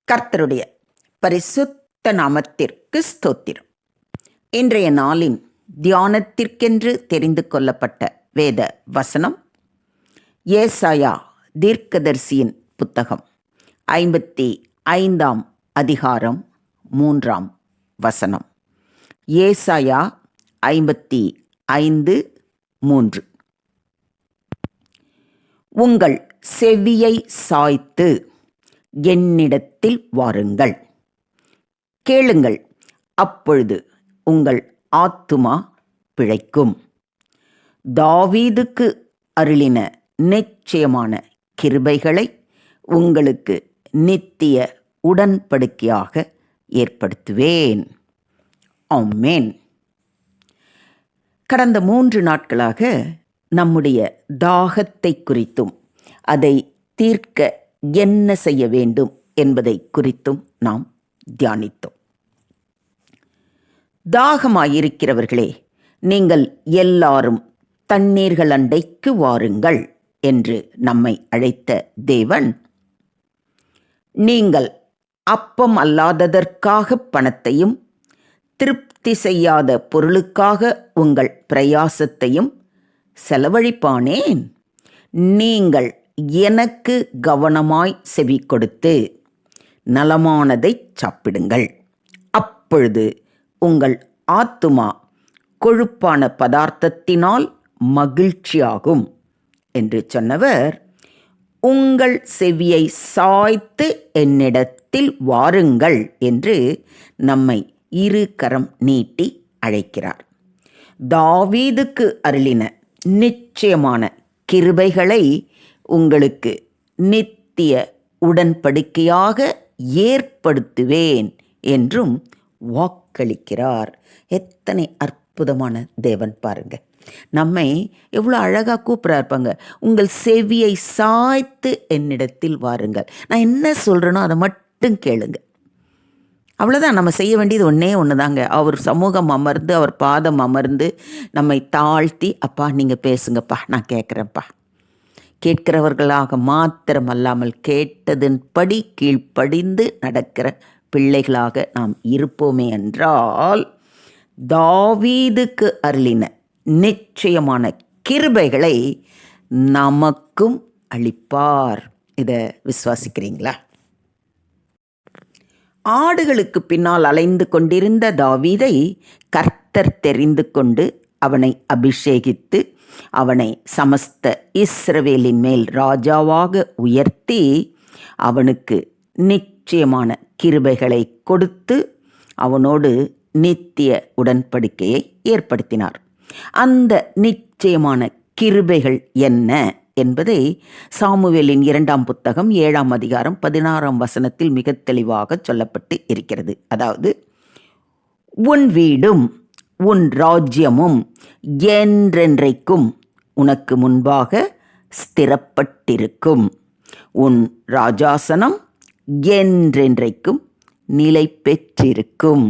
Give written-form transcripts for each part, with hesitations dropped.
கர்த்தருடைய பரிசுத்த நாமத்திற்கு ஸ்தோத்திரம். இன்றைய நாளின் தியானத்திற்கென்று தெரிந்து கொள்ளப்பட்ட வேத வசனம் ஏசாயா தீர்க்கதரிசியின் புத்தகம் 55 அதிகாரம் 3 வசனம். ஏசாயா 55:3. உங்கள் செவியை சாய்த்து என்னிடத்தில் வாருங்கள், கேளுங்கள், அப்பொழுது உங்கள் ஆத்துமா பிழைக்கும். தாவீதுக்கு அருளின நிச்சயமான கிருபைகளை உங்களுக்கு நித்திய உடன்படிக்கையாக ஏற்படுத்துவேன். ஆமென். கடந்த 3 நாட்களாக நம்முடைய தாகத்தை குறித்தும் அதை தீர்க்க என்ன செய்ய வேண்டும் என்பதை குறித்தும் நாம் தியானித்தோம். தாகமாயிருக்கிறவர்களே, நீங்கள் எல்லாரும் தண்ணீர்கள் அண்டைக்கு வாருங்கள் என்று நம்மை அழைத்த தேவன், நீங்கள் அப்பம் அல்லாததற்காக பணத்தையும் திருப்தி செய்யாத பொருளுக்காக உங்கள் பிரயாசத்தையும் செலவழிப்பானேன்? நீங்கள் எனக்கு கவனமாய் செவி கொடுத்து நலமானதை சாப்பிடுங்கள், அப்பொழுது உங்கள் ஆத்துமா கொழுப்பான பதார்த்தத்தினால் மகிழ்ச்சியாகும் என்று சொன்னவர், உங்கள் செவியை சாய்த்து என்னிடத்தில் வாருங்கள் என்று நம்மை 2 கரம் நீட்டி அழைக்கிறார். தாவீதுக்கு அருளின நிச்சயமான கிருபைகளை உங்களுக்கு நித்திய உடன்படிக்கையாக ஏற்படுத்துவேன் என்றும் வாக்களிக்கிறார். எத்தனை அற்புதமான தேவன் பாருங்க. நம்மை எவ்வளோ அழகாக கூப்பிட்றா இருப்பாங்க. உங்கள் செவியை சாய்த்து என்னிடத்தில் வாருங்கள். நான் என்ன சொல்கிறேனோ அதை மட்டும் கேளுங்க. அவ்வளோதான். நம்ம செய்ய வேண்டியது ஒன்றே ஒன்று தாங்க. அவர் சமூகம் அமர்ந்து, அவர் பாதம் அமர்ந்து நம்மை தாழ்த்தி, அப்பா நீங்கள் பேசுங்கப்பா, நான் கேட்குறேன்ப்பா. கேட்கிறவர்களாக மாத்திரம் அல்லாமல் கேட்டதன்படி கீழ்ப்படிந்து நடக்கிற பிள்ளைகளாக நாம் இருப்போமே என்றால், தாவீதுக்கு அருளின நிச்சயமான கிருபைகளை நமக்கும் அளிப்பார். இதை விசுவாசிக்கிறீங்களா? ஆடுகளுக்கு பின்னால் அலைந்து கொண்டிருந்த தாவீதை கர்த்தர் தெரிந்து கொண்டு அவனை அபிஷேகித்து அவனை சமஸ்த இஸ்ரவேலின் மேல் ராஜாவாக உயர்த்தி அவனுக்கு நிச்சயமான கிருபைகளை கொடுத்து அவனோடு நித்திய உடன்படிக்கையை ஏற்படுத்தினார். அந்த நிச்சயமான கிருபைகள் என்ன என்பதை சாமுவேலின் 2 புத்தகம் 7 அதிகாரம் 16 வசனத்தில் மிக தெளிவாக சொல்லப்பட்டு இருக்கிறது. அதாவது, உன் வீடும் உன் ராஜ்யமும் என்றென்றைக்கும் உனக்கு முன்பாக ஸ்திரப்பட்டிருக்கும், உன் ராஜாசனம் என்றென்றைக்கும் நிலை பெற்றிருக்கும்.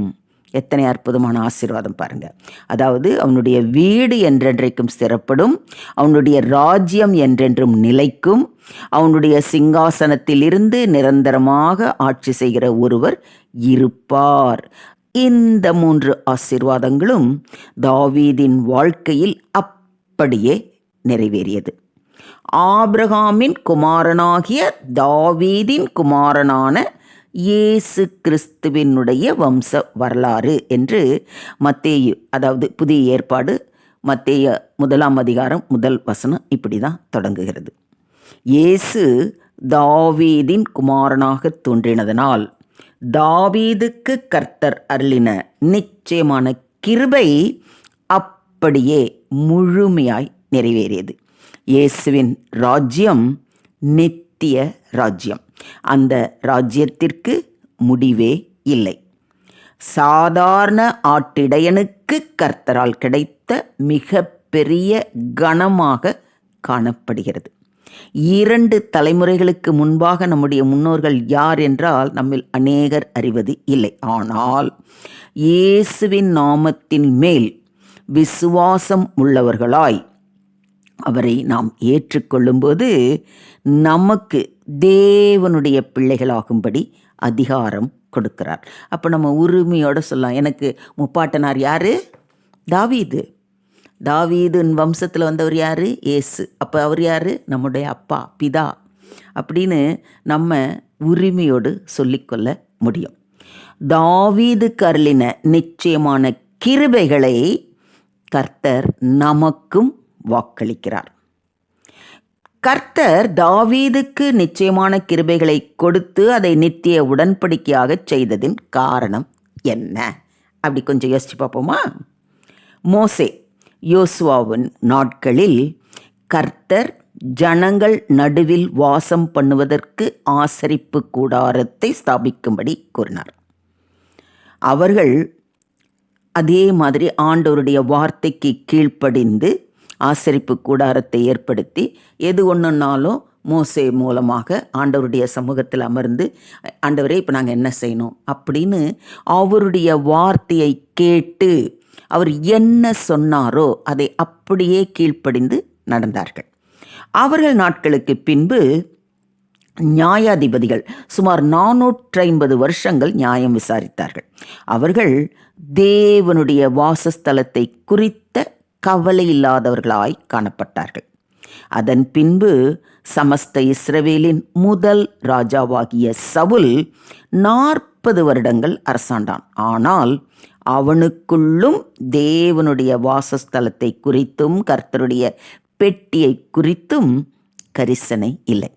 எத்தனை அற்புதமான ஆசீர்வாதம் பாருங்க. அதாவது, அவனுடைய வீடு என்றென்றைக்கும் ஸ்திரப்படும், அவனுடைய ராஜ்யம் என்றென்றும் நிலைக்கும், அவனுடைய சிங்காசனத்தில் இருந்து நிரந்தரமாக ஆட்சி செய்கிற ஒருவர் இருப்பார். இந்த 3 ஆசீர்வாதங்களும் தாவீதின் வாழ்க்கையில் அப்படியே நிறைவேறியது. ஆபிரகாமின் குமாரனாகிய தாவீதின் குமாரனான இயேசு கிறிஸ்துவினுடைய வம்ச வரலாறு என்று மத்தேயு, அதாவது புதிய ஏற்பாடு, மத்தேயு 1 அதிகாரம் 1 வசனம் இப்படி தான் தொடங்குகிறது. இயேசு தாவீதின் குமாரனாக தோன்றினதனால் தாவீதுக்கு கர்த்தர் அருளின நிச்சயமான கிருபை அப்படியே முழுமையாய் நிறைவேறியது. இயேசுவின் ராஜ்யம் நித்திய ராஜ்யம். அந்த ராஜ்யத்திற்கு முடிவே இல்லை. சாதாரண ஆட்டிடையனுக்கு கர்த்தரால் கிடைத்த மிக பெரிய கனமாக காணப்படுகிறது. 2 தலைமுறைகளுக்கு முன்பாக நம்முடைய முன்னோர்கள் யார் என்றால் நம்மில் அநேகர் அறிவது இல்லை. ஆனால் இயேசுவின் நாமத்தின் மேல் விசுவாசம் உள்ளவர்களாய் அவரை நாம் ஏற்றுக்கொள்ளும்போது நமக்கு தேவனுடைய பிள்ளைகளாகும்படி அதிகாரம் கொடுக்கிறார். அப்போ நம்ம உரிமையோடு சொல்லலாம், எனக்கு முப்பாட்டனார் யார்? தாவீது. தாவீதின் வம்சத்தில் வந்தவர் யார்? இயேசு. அப்போ அவர் யார்? நம்முடைய அப்பா, பிதா அப்படின்னு நம்ம உரிமையோடு சொல்லிக்கொள்ள முடியும். தாவீதுக்கு அருளின நிச்சயமான கிருபைகளை கர்த்தர் நமக்கும் வாக்களிக்கிறார். கர்த்தர் தாவீதுக்கு நிச்சயமான கிருபைகளை கொடுத்து அதை நித்திய உடன்படிக்கையாக செய்ததின் காரணம் என்ன? அப்படி கொஞ்சம் யோசிச்சு பார்ப்போமா? மோசே யோசுவாவின் நாட்களில் கர்த்தர் ஜனங்கள் நடுவில் வாசம் பண்ணுவதற்கு ஆசரிப்பு கூடாரத்தை ஸ்தாபிக்கும்படி கூறினார். அவர்கள் அதே மாதிரி ஆண்டவருடைய வார்த்தைக்கு கீழ்ப்படிந்து ஆசரிப்பு கூடாரத்தை ஏற்படுத்தி எது ஒன்றுனாலும் மோசே மூலமாக ஆண்டவருடைய சமூகத்தில் அமர்ந்து, ஆண்டவரே இப்போ நாங்கள் என்ன செய்யணும் அப்படின்னு அவருடைய வார்த்தையை கேட்டு அவர் என்ன சொன்னாரோ அதை அப்படியே கீழ்ப்படிந்து நடந்தார்கள். அவர்கள் நாட்களுக்கு பின்பு நியாயாதிபதிகள் சுமார் 450 வருஷங்கள் நியாயம் விசாரித்தார்கள். அவர்கள் தேவனுடைய வாசஸ்தலத்தை குறித்த கவலை இல்லாதவர்களாய் காணப்பட்டார்கள். அதன் பின்பு சமஸ்த இஸ்ரவேலின் முதல் ராஜாவாகிய சவுல் 40 வருடங்கள் அரசாண்டான். ஆனால் அவனுக்குள்ளும் தேவனுடைய வாசஸ்தலத்தை குறித்தும் கர்த்தருடைய பெட்டியை குறித்தும் கரிசனை இல்லை.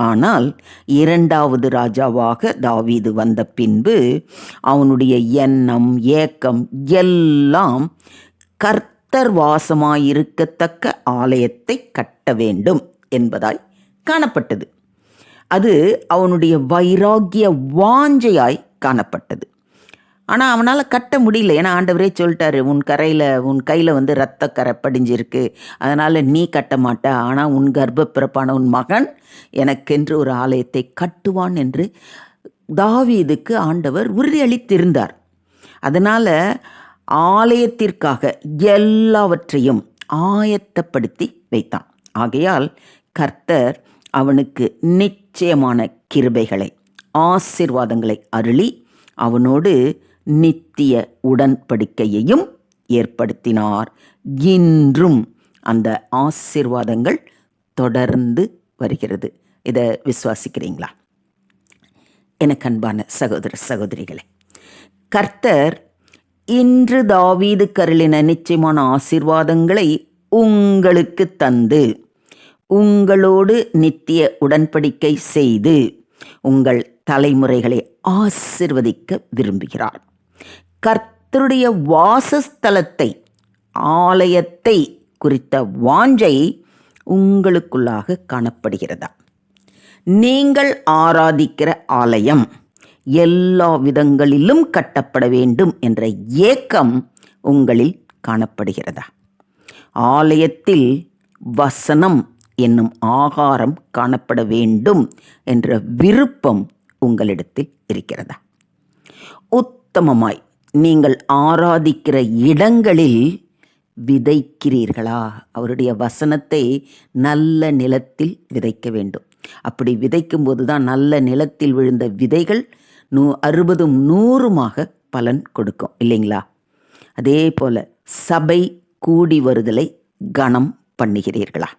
ஆனால் 2வது ராஜாவாக தாவீது வந்த பின்பு அவனுடைய எண்ணம், ஏக்கம் எல்லாம் கர்த்தர் வாசமாயிருக்கத்தக்க ஆலயத்தை கட்ட வேண்டும் என்பதாய் காணப்பட்டது. அது அவனுடைய வைராகிய வாஞ்சையாய் காணப்பட்டது. ஆனால் அவனால் கட்ட முடியல. ஏன்னா ஆண்டவரே சொல்லிட்டாரு, உன் கையில் இரத்தக்கரை படிஞ்சிருக்கு, அதனால் நீ கட்ட மாட்ட, ஆனால் உன் கர்ப்பப்பிறப்பான உன் மகன் எனக்கென்று ஒரு ஆலயத்தை கட்டுவான் என்று தாவீதுக்கு ஆண்டவர் உறுதியளித்திருந்தார். அதனால் ஆலயத்திற்காக எல்லாவற்றையும் ஆயத்தப்படுத்தி வைத்தான். ஆகையால் கர்த்தர் அவனுக்கு நிச்சயமான கிருபைகளை, ஆசீர்வாதங்களை அருளி அவனோடு நித்திய உடன்படிக்கையையும் ஏற்படுத்தினார். இன்றும் அந்த ஆசீர்வாதங்கள் தொடர்ந்து வருகிறது. இதை விசுவாசிக்கிறீங்களா? எனக்கு அன்பான சகோதர சகோதரிகளே, கர்த்தர் இன்று தாவீதுக்கு அருளின நிச்சயமான ஆசீர்வாதங்களை உங்களுக்கு தந்து உங்களோடு நித்திய உடன்படிக்கை செய்து உங்கள் தலைமுறைகளை ஆசீர்வதிக்க விரும்புகிறார். கர்த்தருடைய வாசஸ்தலத்தை, ஆலயத்தை குறித்த வாஞ்சை உங்களுக்குள்ளாக காணப்படுகிறதா? நீங்கள் ஆராதிக்கிற ஆலயம் எல்லா விதங்களிலும் கட்டப்பட வேண்டும் என்ற ஏக்கம் உங்களில் காணப்படுகிறதா? ஆலயத்தில் வசனம் என்னும் ஆகாரம் காணப்பட வேண்டும் என்ற விருப்பம் உங்களிடத்தில் இருக்கிறதா? உத்தமமாய் நீங்கள் ஆராதிக்கிற இடங்களில் விதைக்கிறீர்களா? அவருடைய வசனத்தை நல்ல நிலத்தில் விதைக்க வேண்டும். அப்படி விதைக்கும் போது தான் நல்ல நிலத்தில் விழுந்த விதைகள் 60 100 பலன் கொடுக்கும், இல்லைங்களா? அதே போல சபை கூடி வருதலை கனம் பண்ணுகிறீர்களா?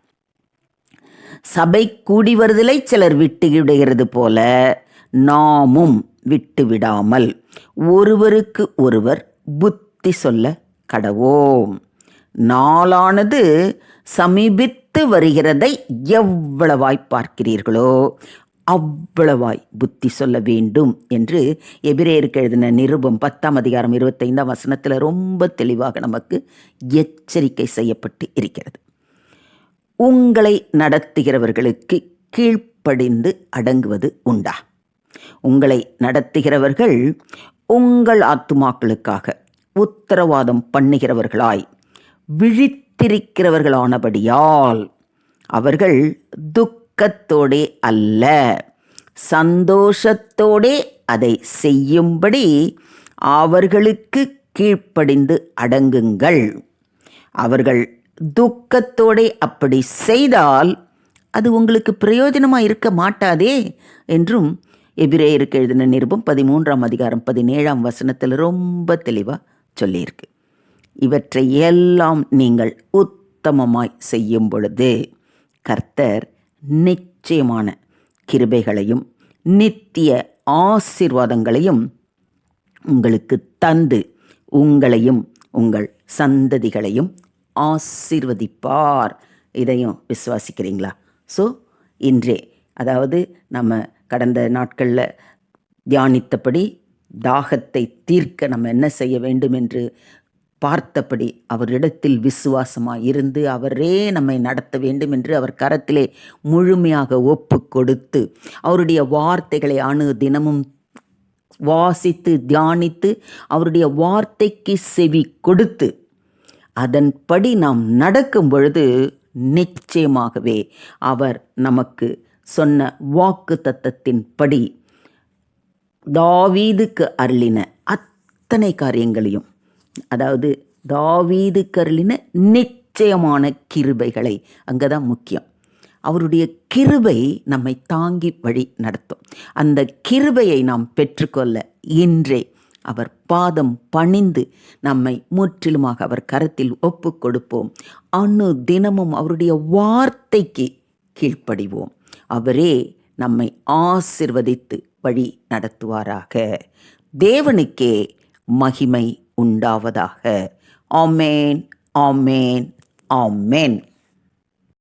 சபை கூடி வருதலை சிலர் விட்டு விடுகிறது போல நாமும் விட்டு விடாமல் ஒருவருக்கு ஒருவர் புத்தி சொல்ல கடவோம். நாளானது சமீபித்து வருகிறதை எவ்வளவாய் பார்க்கிறீர்களோ அவ்வளவாய் புத்தி சொல்ல வேண்டும் என்று எபிரேயருக்கு எழுதின நிருபம் 10ஆம் அதிகாரம் 25ஆம் வசனத்தில் ரொம்ப தெளிவாக நமக்கு எச்சரிக்கை செய்யப்பட்டு இருக்கிறது. உங்களை நடத்துகிறவர்களுக்கு கீழ்ப்படிந்து அடங்குவது உண்டா? உங்களை நடத்துகிறவர்கள் உங்கள் ஆத்துமாக்களுக்காக உத்தரவாதம் பண்ணுகிறவர்களாய் விழித்திருக்கிறவர்களானபடியால் அவர்கள் துக்கத்தோடே அல்ல, சந்தோஷத்தோடே அதை செய்யும்படி அவர்களுக்கு கீழ்ப்படிந்து அடங்குங்கள். அவர்கள் துக்கத்தோடே அப்படி செய்தால் அது உங்களுக்கு பிரயோஜனமாக இருக்க மாட்டாதே என்றும் எபிரேயருக்கு எழுதின நிருபம் 13ஆம் அதிகாரம் 17ஆம் வசனத்தில் ரொம்ப தெளிவாக சொல்லியிருக்கு. இவற்றை எல்லாம் நீங்கள் உத்தமமாய் செய்யும் பொழுது கர்த்தர் நிச்சயமான கிருபைகளையும் நித்திய ஆசீர்வாதங்களையும் உங்களுக்கு தந்து உங்களையும் உங்கள் சந்ததிகளையும் ஆசீர்வதிப்பார். இதையும் விசுவாசிக்கிறீங்களா? ஸோ இன்றே, அதாவது நம்ம கடந்த நாட்களில் தியானித்தபடி தாகத்தை தீர்க்க நம்ம என்ன செய்ய வேண்டும் என்று பார்த்தபடி அவரிடத்தில் விசுவாசமாக இருந்து அவரே நம்மை நடத்த வேண்டும் என்று அவர் கரத்திலே முழுமையாக ஒப்பு கொடுத்து அவருடைய வார்த்தைகளை தினமும் வாசித்து தியானித்து அவருடைய வார்த்தைக்கு செவி கொடுத்து அதன்படி நாம் நடக்கும் பொழுது நிச்சயமாகவே அவர் நமக்கு சொன்ன வாக்கு தத்தத்தின்படி தாவீதுக்கு அருளின அத்தனை காரியங்களையும், அதாவது தாவீதுக்கு அருளின நிச்சயமான கிருபைகளை, அங்கே தான் முக்கியம். அவருடைய கிருபை நம்மை தாங்கி வழி நடத்தும். அந்த கிருபையை நாம் பெற்றுக்கொள்ள இன்றே அவர் பாதம் பணிந்து நம்மை முற்றிலுமாக அவர் கரத்தில் ஒப்பு கொடுப்போம். தினமும் அவருடைய வார்த்தைக்கு கீழ்ப்படிவோம். அவரே நம்மை ஆசிர்வதித்து வழி நடத்துவாராக. தேவனுக்கே மகிமை உண்டாவதாக. ஆமேன், ஆமேன், ஆமேன்.